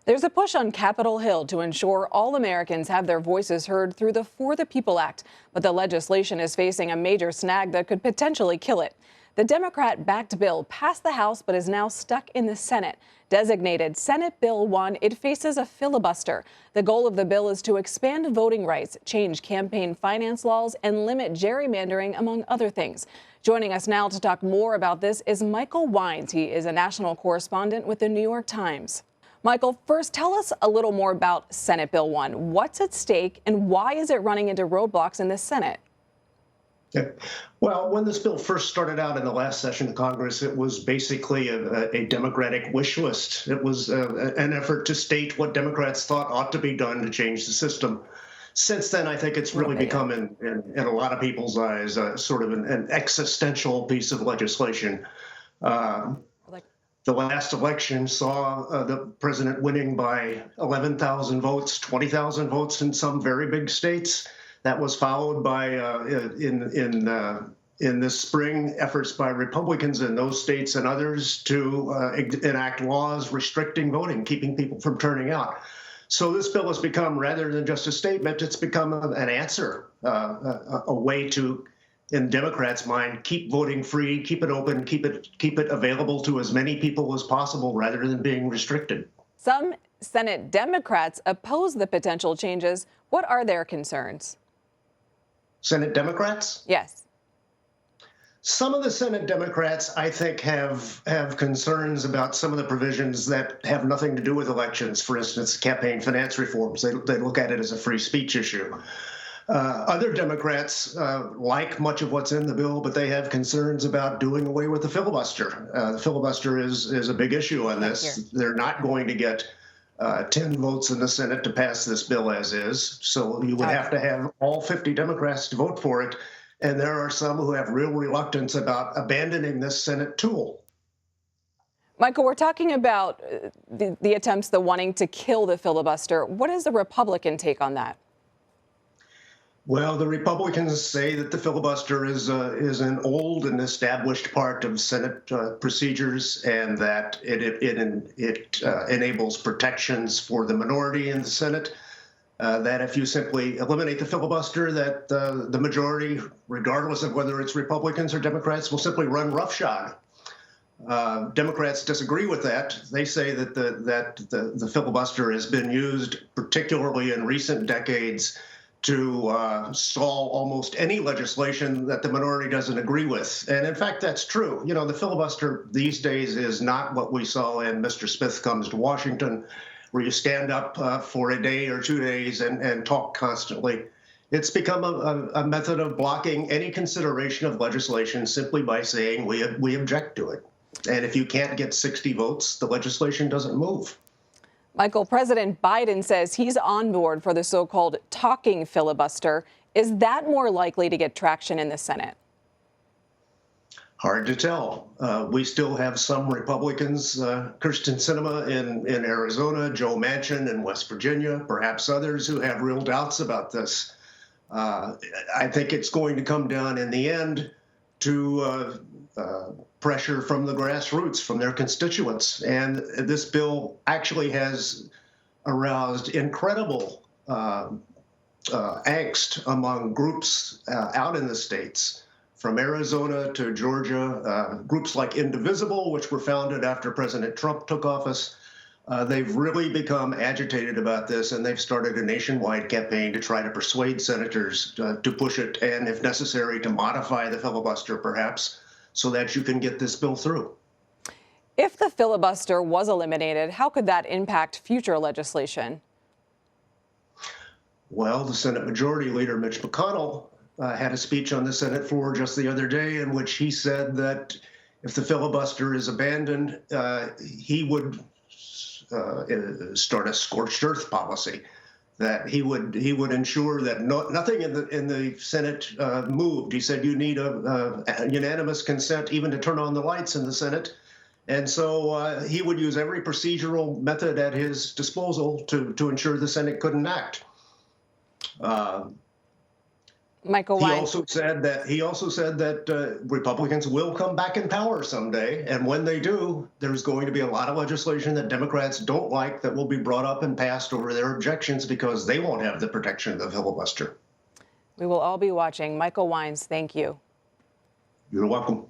There's a push on Capitol Hill to ensure all Americans have their voices heard through the For the People Act, but the legislation is facing a major snag that could potentially kill it. The Democrat-backed bill passed the House but is now stuck in the Senate. Designated Senate Bill 1, it faces a filibuster. The goal of the bill is to expand voting rights, change campaign finance laws, and limit gerrymandering, among other things. Joining us now to talk more about this is Michael Wines. He is a national correspondent with the New York Times. Michael, first tell us a little more about Senate Bill 1. What's at stake and why is it running into roadblocks in the Senate? Yeah. Well, when this bill first started out in the last session of Congress, it was basically a Democratic wish list. It was an effort to state what Democrats thought ought to be done to change the system. Since then, I think it's really become, in a lot of people's eyes, sort of an existential piece of legislation. The last election saw the president winning by 11,000 votes, 20,000 votes in some very big states. That was followed by, in this spring, efforts by Republicans in those states and others to enact laws restricting voting, keeping people from turning out. So this bill has become, rather than just a statement, it's become an answer, a way to, in Democrats' mind, keep voting free, keep it open, keep it available to as many people as possible rather than being restricted. Some Senate Democrats oppose the potential changes. What are their concerns? Senate Democrats? Yes. Some of the Senate Democrats, I think, have concerns about some of the provisions that have nothing to do with elections. For instance, campaign finance reforms. They look at it as a free speech issue. Other Democrats like much of what's in the bill, but they have concerns about doing away with the filibuster. The filibuster is a big issue on this. They're not going to get 10 votes in the Senate to pass this bill as is. So you would have to have all 50 Democrats to vote for it. And there are some who have real reluctance about abandoning this Senate tool. Michael, we're talking about the attempts, the wanting to kill the filibuster. What is the Republican take on that? Well, the Republicans say that the filibuster is an old and established part of Senate procedures, and that it enables protections for the minority in the Senate. That if you simply eliminate the filibuster, that the majority, regardless of whether it's Republicans or Democrats, will simply run roughshod. Democrats disagree with that. They say that the filibuster has been used, particularly in recent decades, to stall almost any legislation that the minority doesn't agree with. And in fact, that's true. You know, the filibuster these days is not what we saw in Mr. Smith Comes to Washington, where you stand up for a day or 2 days and talk constantly. It's become a method of blocking any consideration of legislation simply by saying we object to it. And if you can't get 60 votes, the legislation doesn't move. Michael, President Biden says he's on board for the so-called talking filibuster. Is that more likely to get traction in the Senate? Hard to tell. We still have some Republicans, Kyrsten Sinema in Arizona, Joe Manchin in West Virginia, perhaps others who have real doubts about this. I think it's going to come down in the end to pressure from the grassroots, from their constituents. And this bill actually has aroused incredible angst among groups out in the states. From Arizona to Georgia, groups like Indivisible, which were founded after President Trump took office, they've really become agitated about this, and they've started a nationwide campaign to try to persuade senators to push it, and if necessary, to modify the filibuster, perhaps, so that you can get this bill through. If the filibuster was eliminated, how could that impact future legislation? Well, the Senate Majority Leader, Mitch McConnell, had a speech on the Senate floor just the other day in which he said that if the filibuster is abandoned, he would start a scorched earth policy, that he would ensure that nothing in the Senate moved. He said you need a unanimous consent even to turn on the lights in the Senate. And so he would use every procedural method at his disposal to ensure the Senate couldn't act. Michael He Wine. also said that Republicans will come back in power someday, and when they do, there's going to be a lot of legislation that Democrats don't like that will be brought up and passed over their objections because they won't have the protection of the filibuster. We will all be watching. Michael Wines, thank you. You're welcome.